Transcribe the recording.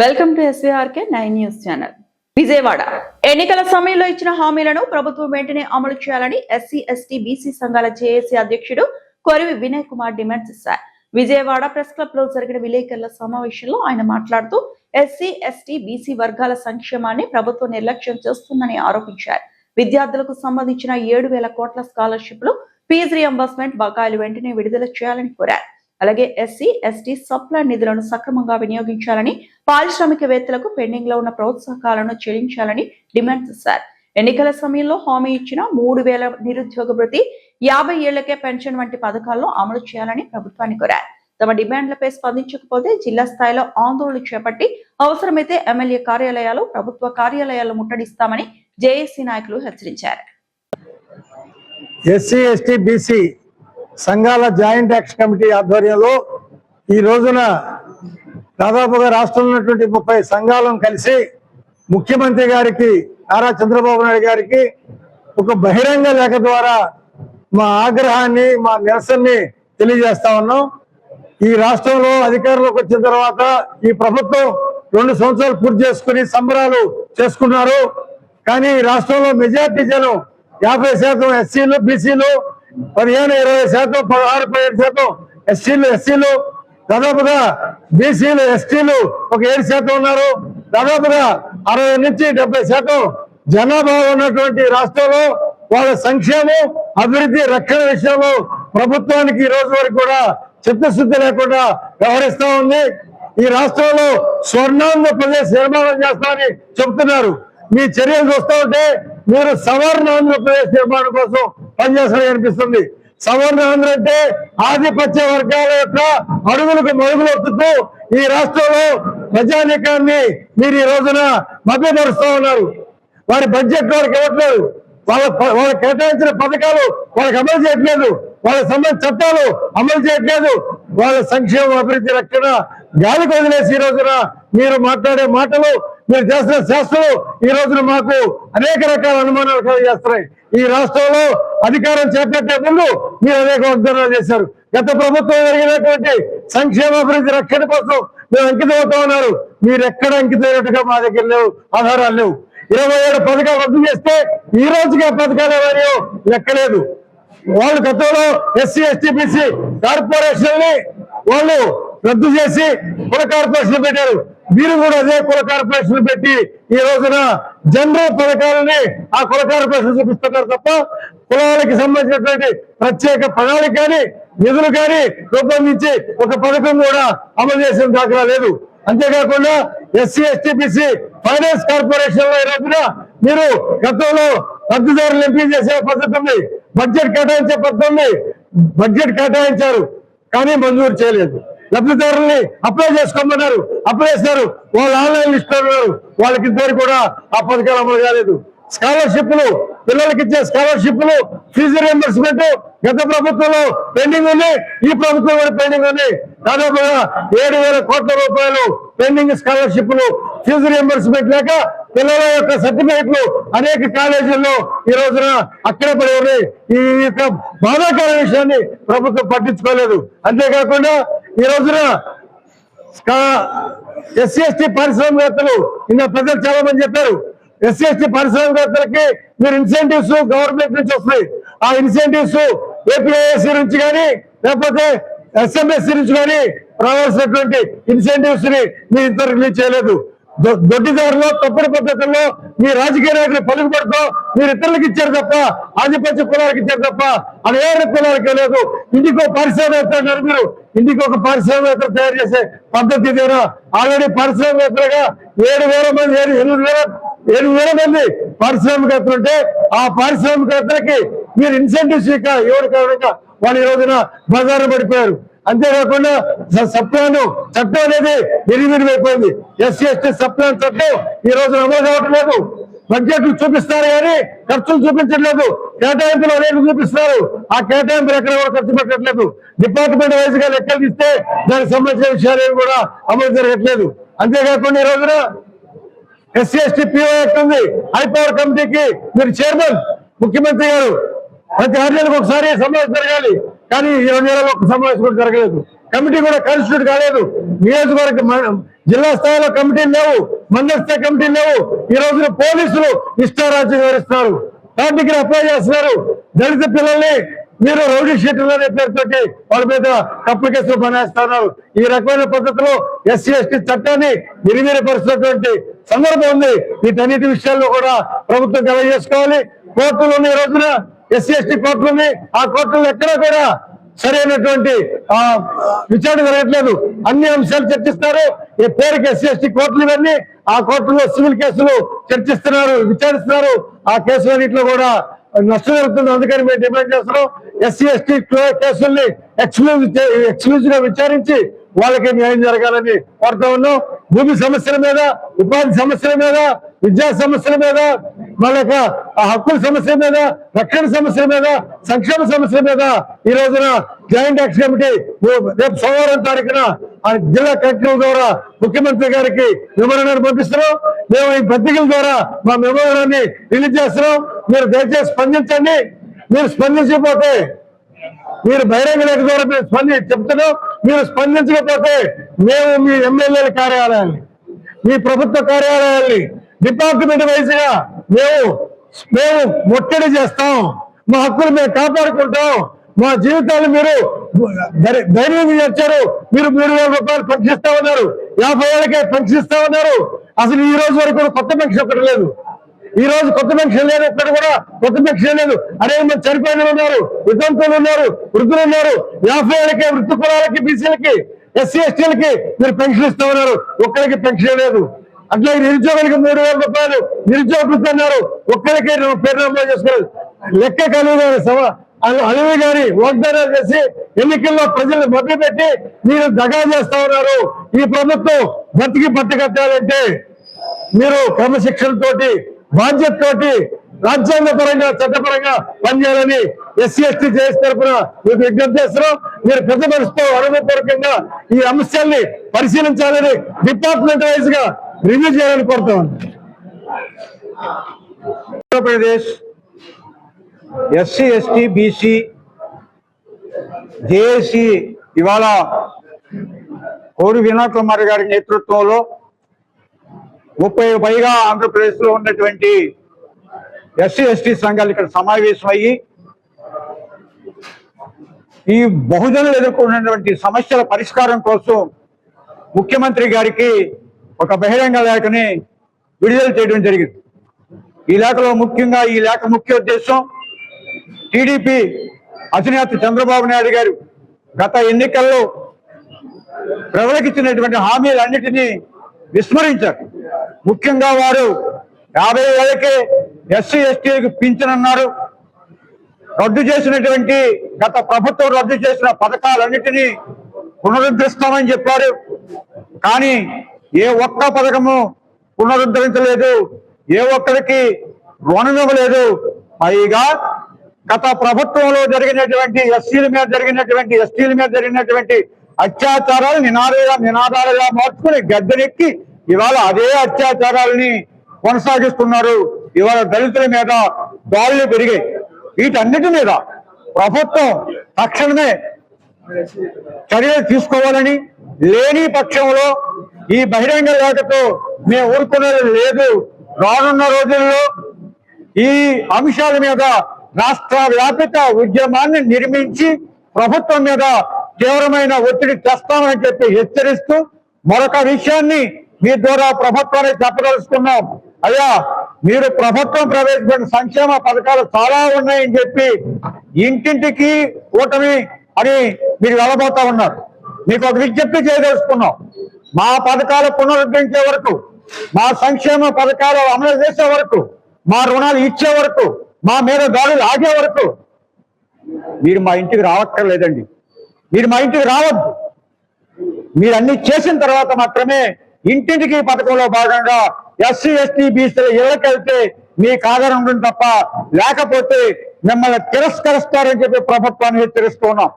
Welcome to SVRK 9 news channel. Vijayawada ఎన్నికల సమయంలో ఇచ్చిన హామీలను ప్రభుత్వం వెంటనే అమలు చేయాలని ఎస్సీ ఎస్టీ బీసీ సంఘాల జేఏసీ అధ్యక్షుడు కొరివి వినయ్ కుమార్ డిమాండ్ చేశారు. విజయవాడ ప్రెస్ క్లబ్ లో జరిగిన విలేకరుల సమావేశంలో ఆయన మాట్లాడుతూ ఎస్సీ ఎస్టీ బీసీ వర్గాల సంక్షేమాన్ని ప్రభుత్వం నిర్లక్ష్యం చేస్తుందని ఆరోపించారు. విద్యార్థులకు సంబంధించిన 7,000 కోట్ల స్కాలర్షిప్లు, ఫీజు రియంబర్స్మెంట్ బకాయిలు వెంటనే విడుదల చేయాలని కోరారు. అలాగే ఎస్సీ ఎస్టీ సప్లై నిధులను సక్రమంగా వినియోగించాలని, పారిశ్రామికవేత్తలకు పెండింగ్ లో ఉన్న ప్రోత్సాహకాలను చెల్లించాలని డిమాండ్ చేశారు. ఎన్నికల సమయంలో హామీ ఇచ్చిన 3,000 నిరుద్యోగ భృతి, 50 ఏళ్లకే పెన్షన్ వంటి పథకాలను అమలు చేయాలని ప్రభుత్వాన్ని కోరారు. తమ డిమాండ్లపై స్పందించకపోతే జిల్లా స్థాయిలో ఆందోళనలు చేపట్టి అవసరమైతే ఎమ్మెల్యే కార్యాలయాలు, ప్రభుత్వ కార్యాలయాలు ముట్టడిస్తామని జేఏసీ నాయకులు హెచ్చరించారు. ఎస్సీ ఎస్టీ బీసీ సంఘాల జాయింట్ యాక్షన్ కమిటీ ఆధ్వర్యంలో ఈ రోజున దాదాపుగా రాష్ట్రంలో ఉన్నటువంటి 30 సంఘాలను కలిసి ముఖ్యమంత్రి గారికి, నారా చంద్రబాబు నాయుడు గారికి ఒక బహిరంగ లేఖ ద్వారా మా ఆగ్రహాన్ని, మా నిరసనని తెలియజేస్తా ఉన్నాం. ఈ రాష్ట్రంలో అధికారంలోకి వచ్చిన తర్వాత ఈ ప్రభుత్వం 2 సంవత్సరాలు పూర్తి చేసుకుని సంబరాలు చేసుకున్నారు. కానీ ఈ రాష్ట్రంలో మెజార్టీ జనం 50% ఎస్సీలు, బీసీలు, 15-20%, 16-17% ఎస్సీలు, దాదాపుగా బీసీలు, ఎస్టీలు ఒక 7% ఉన్నారు. దాదాపుగా 60 నుంచి 70% జనాభా ఉన్నటువంటి రాష్ట్రంలో వాళ్ళ సంక్షేమం, అభివృద్ధి, రక్షణ విషయంలో ప్రభుత్వానికి ఈ రోజు వరకు కూడా చిత్తశుద్ధి లేకుండా వ్యవహరిస్తూ ఉంది. ఈ రాష్ట్రంలో స్వర్ణాంధ్రప్రదేశ్ నిర్మాణం చేస్తామని చెబుతున్నారు. మీ చర్యలు చూస్తూ ఉంటే మీరు సవర్ణ ఆంధ్రప్రదేశ్ నిర్మాణం కోసం పనిచేస్తారని అనిపిస్తుంది. సవర్ణ ఆంధ్ర అంటే ఆధిపత్య వర్గాల యొక్క అడుగులకు మరుగులొత్తుతూ ఈ రాష్ట్రంలో ప్రజానీకాన్ని మీరు ఈ రోజున మభ్యపరుస్తూ ఉన్నారు. వారి బడ్జెట్ వాళ్ళకి ఇవ్వట్లేదు, వాళ్ళకి కేటాయించిన పథకాలు వాళ్ళకి అమలు చేయట్లేదు, వాళ్ళకి సంబంధించిన చట్టాలు అమలు చేయట్లేదు, వాళ్ళ సంక్షేమ, అభివృద్ధి, రక్షణ గాలికి వదిలేసి ఈ రోజున మీరు మాట్లాడే మాటలు, మీరు చేస్తున్న శాస్త్రాలు ఈ రోజున మాకు అనేక రకాల అనుమానాలు కలిగజేస్తున్నాయి. ఈ రాష్ట్రంలో అధికారం చేపట్టే ముందు మీరు అనేక వాగ్దానాలు చేశారు. గత ప్రభుత్వం జరిగినటువంటి సంక్షేమ, అభివృద్ధి, రక్షణ కోసం మీరు అంకితం అవుతా ఉన్నారు. మీరు ఎక్కడ అంకితమైనట్టుగా మా దగ్గర లేవు, ఆధారాలు లేవు. 27 పథకాలు రద్దు చేస్తే ఈ రోజుకి ఆ పథకాలు ఎవరో లెక్కలేదు. వాళ్ళు గతంలో ఎస్సీ ఎస్టీ బీసీ కార్పొరేషన్ వాళ్ళు రద్దు చేసి కుల కార్పొరేషన్ పెట్టారు. మీరు కూడా అదే కుల కార్పొరేషన్ పెట్టి ఈ రోజున జనరల్ పథకాలని ఆ కుల కార్పొరేషన్ చూపిస్తున్నారు తప్ప కులాలకి సంబంధించినటువంటి ప్రత్యేక ప్రణాళిక కానీ, నిధులు కానీ రూపొందించి ఒక పథకం కూడా అమలు చేసిన దాఖలా లేదు. అంతేకాకుండా SC ST BC finance corporation లో ఈ రోజున మీరు గతంలో లబ్ధిదారులు ఎంపిక చేసే పద్ధతి ఉంది, బడ్జెట్ కేటాయించే పద్ధతి ఉంది. బడ్జెట్ కేటాయించారు కానీ మంజూరు చేయలేదు. లబ్ధిదారుల్ని అప్లై చేసుకోమన్నారు, అప్లై చేస్తారు, వాళ్ళు ఆన్లైన్ లిస్ట్ ఉన్నారు, వాళ్ళకి ఇంతవరకు కూడా ఆ పథకాలు అమలు కాలేదు. స్కాలర్షిప్లు, పిల్లలకి ఇచ్చే స్కాలర్షిప్లు, ఫీజు రియంబర్స్మెంట్ గత ప్రభుత్వంలో పెండింగ్ ఉంది, ఈ ప్రభుత్వం కూడా పెండింగ్ ఉంది. దాదాపుగా 7,000 కోట్ల రూపాయలు పెండింగ్ స్కాలర్షిప్లు, ఫీజు రియంబర్స్మెంట్ లేక పిల్లల యొక్క సర్టిఫికెట్లు అనేక కాలేజీల్లో ఈ రోజున అక్కడే పడి ఉన్నాయి. ఈ యొక్క బాధాకర విషయాన్ని ప్రభుత్వం పట్టించుకోలేదు. అంతేకాకుండా ఈ రోజున ఎస్సీ ఎస్టీ పారిశ్రామికవేత్తలు, ఇంకా ప్రజలు చాలా మంది చెప్పారు, ఎస్సీ ఎస్టీ పారిశ్రామికవేత్తలకి మీరు ఇన్సెంటివ్స్ గవర్నమెంట్ నుంచి వస్తాయి. ఆ ఇన్సెంటివ్స్ ఏపీఐఎస్సీ నుంచి కానీ లేకపోతే ఎస్ఎంఎస్సీ నుంచి కానీ రావాల్సినటువంటి ఇన్సెంటివ్స్ ని మీరు ఇంత రిలీజ్ చేయలేదు. దొడ్డిదారులో, తప్పుడు పద్ధతుల్లో మీ రాజకీయ నాయకులు పలుకుబడుతూ మీరు ఇతరులకు ఇచ్చారు తప్ప, ఆధిపత్య కులాలకు ఇచ్చారు తప్ప అది ఏ కులాలకే లేదు. ఇంటికో పారిశ్రామికవేత్త అన్నారు మీరు, ఇంటికి ఒక పారిశ్రామికవేత్త తయారు చేసే పద్ధతి ఇదేనా? ఆల్రెడీ పారిశ్రామికవేత్తలుగా 7,000 మంది 8,000 మంది పారిశ్రామికవేత్తలు ఉంటే ఆ పారిశ్రామికవేత్తలకి మీరు ఇన్సెంటివ్స్ ఇవ్వడం కారణంగా వాళ్ళు ఈ రోజున బజారు పడిపోయారు. అంతేకాకుండా సప్లాన్ చట్టం అనేది నిర్వీర్యమైపోయింది. ఎస్సీ ఎస్టీ సప్లాన్ చట్టం ఈ రోజున అమలు కావటం లేదు. బడ్జెట్లు చూపిస్తారు కానీ ఖర్చులు చూపించట్లేదు, కేటాయింపులు అనేవి చూపిస్తున్నారు, ఆ కేటాయింపులు ఎక్కడ కూడా ఖర్చు పెట్టట్లేదు. డిపార్ట్మెంట్ వైజ్ గా లెక్కలు తీస్తే దానికి సంబంధించిన విషయాలు ఏమి కూడా అమలు జరగట్లేదు. అంతేకాకుండా ఈ రోజున ఎస్సీ ఎస్టీ పిఓ యాక్ట్ ఉంది, హైపవర్ కమిటీకి మీరు చైర్మన్. ముఖ్యమంత్రి గారు ప్రతి 6 నెలలకు ఒకసారి సమావేశం జరగాలి, కానీ 2 నెలలకు ఒక సమావేశం కూడా జరగలేదు. కమిటీ కూడా కాన్స్టిట్యూట్ కాలేదు. నియోజకవర్గ జిల్లా స్థాయిలో కమిటీలు లేవు, మండల స్థాయి కమిటీలు లేవు. ఈ రోజున పోలీసులు ఇష్టారాజ్యం వివరిస్తున్నారు, పార్టీకి అప్లై చేస్తున్నారు. దళిత పిల్లల్ని మీరు రౌడీ షీట్లు అనే పేరుతోటి వాళ్ళ మీద తప్పుడు కేసులు పనిచేస్తున్నారు. ఈ రకమైన పద్ధతిలో ఎస్సీ ఎస్టీ చట్టాన్ని నిర్వీర్యపరుస్తున్నటువంటి సందర్భం ఉంది. వీటన్నిటి విషయాల్లో కూడా ప్రభుత్వం తెలియజేసుకోవాలి. కోర్టులు ఉన్నాయి, ఈ రోజున ఎస్సీ ఎస్టీ కోర్టులు ఉన్నాయి. ఆ కోర్టులు ఎక్కడా కూడా సరైనటువంటి విచారణ జరగట్లేదు. అన్ని అంశాలు చర్చిస్తారు. ఈ పేరుకి ఎస్సీ ఎస్టీ కోర్టులు ఇవన్నీ ఆ కోర్టులో సివిల్ కేసులు చర్చిస్తున్నారు, విచారిస్తున్నారు. ఆ కేసులన్నింటిలో కూడా నష్టం జరుగుతుంది. అందుకని మేము డిమాండ్ చేస్తున్నాం, ఎస్సీ ఎస్టీ కేసుల్ని ఎక్స్క్లూజివ్ గా విచారించి వాళ్ళకి న్యాయం జరగాలని కోరుతా ఉన్నాం. భూమి సమస్యల మీద, ఉపాధి సమస్యల మీద, విద్యా సమస్యల మీద, మళ్ళీ హక్కుల సమస్యల మీద, రక్షణ సమస్యల మీద, సంక్షేమ సమస్యల మీద ఈ రోజున జాయింట్ యాక్షన్ కమిటీ రేపు సోమవారం తారీఖున జిల్లా కలెక్టర్ ద్వారా ముఖ్యమంత్రి గారికి మెమోరాండం పంపిస్తున్నాం. మేము ఈ పత్రికల ద్వారా మా మెమోరాండాన్ని రిలీజ్ చేస్తున్నాం. మీరు దయచేసి స్పందించండి. మీరు స్పందించకపోతే, మీరు బహిరంగ లేఖ ద్వారా మీరు చెప్తున్నాం, మీరు స్పందించకపోతే మేము మీ ఎమ్మెల్యేల కార్యాలయాన్ని, మీ ప్రభుత్వ కార్యాలయాల్ని డిపార్ట్మెంట్ వైజ్ గా మేము ఒత్తిడి చేస్తాం. మా హక్కులు మేము కాపాడుకుంటాం. మా జీవితాలు మీరు ధైర్యం చేర్చారు. మీరు 3,000 రూపాయలు పెన్షన్ ఇస్తా ఉన్నారు, 50 ఏళ్ళకే పెన్షన్ ఇస్తా ఉన్నారు. అసలు ఈ రోజు వరకు కొత్త పెన్షన్ ఒకటి లేదు. ఈ రోజు కొత్త పెన్షన్ లేదు, ఇక్కడ కూడా కొత్త పెన్షన్ లేదు. అదే మంది చనిపోయిన ఉన్నారు, వితంతులు ఉన్నారు, వృద్ధులు ఉన్నారు. 50 ఏళ్ళకి వృత్తి కులాలకి, బీసీలకి, ఎస్సీ ఎస్టీలకి మీరు పెన్షన్ ఇస్తా ఉన్నారు, ఒక్కరికి పెన్షన్ లేదు. అట్లాగే నిరుద్యోగులకి 3,000 రూపాయలు నిరుద్యోగ వృత్తి అన్నారు, ఒక్కరికి పేరు నమోదు చేసుకోలేదు. లెక్క కలిగి అలివి గారి వాగ్దానాలు చేసి ఎన్నికల్లో ప్రజలు మభ్యపెట్టి మీరు దగా చేస్తా ఉన్నారు. ఈ ప్రభుత్వం బతికి పట్టుకట్టాలంటే మీరు క్రమశిక్షణతోటి, బాధ్యతతోటి, రాజ్యాంగ పరంగా, చట్టపరంగా పనిచేయాలని ఎస్సీ ఎస్టీ జేఏసీ తరఫున మీకు విజ్ఞప్తి చేస్తున్నాం. మీరు పెద్ద మనసుతో అనుభవపూర్వకంగా ఈ అంశాన్ని పరిశీలించాలని, డిపార్ట్మెంట్ వైజ్ గా రివ్యూ చేయాలని కోరుతా ఉన్నాం. Andhra Pradesh SC ST BC JAC ఇవాళ కోడి వినోద్ కుమార్ గారి నేతృత్వంలో 30 పైగా ఆంధ్రప్రదేశ్ లో ఉన్నటువంటి ఎస్సీ ఎస్టీ సంఘాలు ఇక్కడ సమావేశమయ్యి ఈ బహుజనులు ఎదుర్కొన్నటువంటి సమస్యల పరిష్కారం కోసం ముఖ్యమంత్రి గారికి ఒక బహిరంగ లేఖని విడుదల చేయడం జరిగింది. ఈ లేఖలో ముఖ్యంగా ఈ లేఖ ముఖ్య ఉద్దేశం టీడీపీ అధినేత చంద్రబాబు నాయుడు గారు గత ఎన్నికల్లో ప్రజలకు ఇచ్చినటువంటి హామీలన్నిటినీ విస్మరించారు. ముఖ్యంగా వారు 50 ఏళ్ళకే ఎస్సీ ఎస్టీలకు పింఛనన్నారు, రద్దు చేసినటువంటి గత ప్రభుత్వం రద్దు చేసిన పథకాలన్నిటినీ పునరుద్ధరిస్తామని చెప్పారు. కానీ ఏ ఒక్క పథకము పునరుద్ధరించలేదు, ఏ ఒక్కరికి రుణం ఇవ్వలేదు. పైగా గత ప్రభుత్వంలో జరిగినటువంటి ఎస్సీల మీద జరిగినటువంటి, ఎస్టీల మీద జరిగినటువంటి అత్యాచారాలు నినాదాలుగా మార్చుకుని గద్దెనెక్కి ఇవాళ అదే అత్యాచారాలని కొనసాగిస్తున్నారు. ఇవాళ దళితుల మీద దాడులు పెరిగాయి. వీటన్నిటి మీద ప్రభుత్వం తక్షణమే చర్యలు తీసుకోవాలని, లేని పక్షంలో ఈ బహిరంగ లేఖతో మేము ఊరుకునేది లేదు. రానున్న రోజుల్లో ఈ అంశాల మీద రాష్ట్ర వ్యాపిత ఉద్యమాన్ని నిర్మించి ప్రభుత్వం మీద తీవ్రమైన ఒత్తిడి తెస్తామని చెప్పి హెచ్చరిస్తూ మరొక విషయాన్ని మీ ద్వారా ప్రభుత్వానికి చెప్పదలుచుకున్నాం. అయ్యా, మీరు ప్రభుత్వం ప్రవేశపెట్టిన సంక్షేమ పథకాలు చాలా ఉన్నాయని చెప్పి ఇంటింటికి కూటమి అని మీరు వెళ్ళబోతా ఉన్నారు. మీకు ఒక విజ్ఞప్తి చేయదలుచుకున్నాం. మా పథకాలు పునరుద్ధరించే వరకు, మా సంక్షేమ పథకాలు అమలు చేసే వరకు, మా రుణాలు ఇచ్చే వరకు, మా మీద దాడులు ఆగే వరకు మీరు మా ఇంటికి రావక్కర్లేదండి. మీరు మా ఇంటికి రావద్దు. మీరు అన్ని చేసిన తర్వాత మాత్రమే ఇంటింటికి పథకంలో భాగంగా ఎస్సీ ఎస్టీ బీసీల ఇళ్ళకెళ్తే మీకు ఆధారం ఉంటుంది తప్ప, లేకపోతే మిమ్మల్ని తిరస్కరిస్తారని చెప్పి ప్రభుత్వాన్ని హెచ్చరిస్తున్నాం.